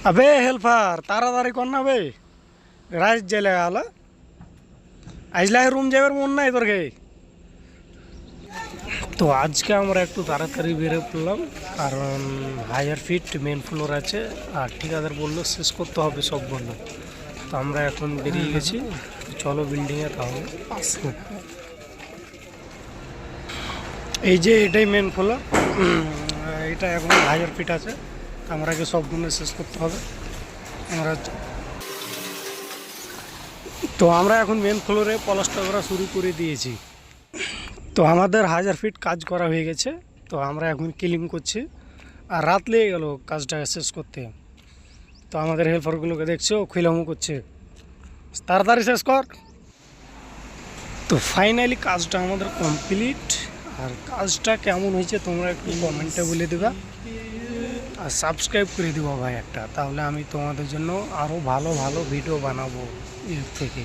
अबे हेल्पर ताड़ाताड़ी कर ना बे রাত জেলে গেল আজলে রুম যাবার মন নাই তোর গে তো আজকে আমরা একটু তাড়াতাড়ি বেরিয়ে পড়লাম কারণ হায়ার ফিট মেন ফ্লোর আছে আর ঠিকাদার বললো শেষ করতে হবে সব বললো তো আমরা এখন বেরিয়ে গেছি চলো বিল্ডিংয়ে তাহলে এই যে এটাই মেন ফ্লোর এটা এখন হায়ার ফিট আছে আমরাকে সবগুলো শেষ করতে হবে আমরা তো আমরা এখন মেন ফ্লোরে প্লাস্টার করা শুরু করে দিয়েছি তো আমাদের 1000 ফিট কাজ করা হয়ে গেছে তো আমরা এখন ক্লিন করছি আর রাত লেগে গেল কাজটা শেষ করতে তো আমাদের হেল্পারগুলোকে দেখছো খিলামু করছে তাড়াতাড়ি শেষ কর তো ফাইনালি কাজটা আমাদের কমপ্লিট আর কাজটা কেমন হয়েছে তোমরা একটু কমেন্টে বলে দেবা আর সাবস্ক্রাইব করে দেবো ভাই একটা তাহলে আমি তোমাদের জন্য আরও ভালো ভালো ভিডিও বানাবো এর থেকে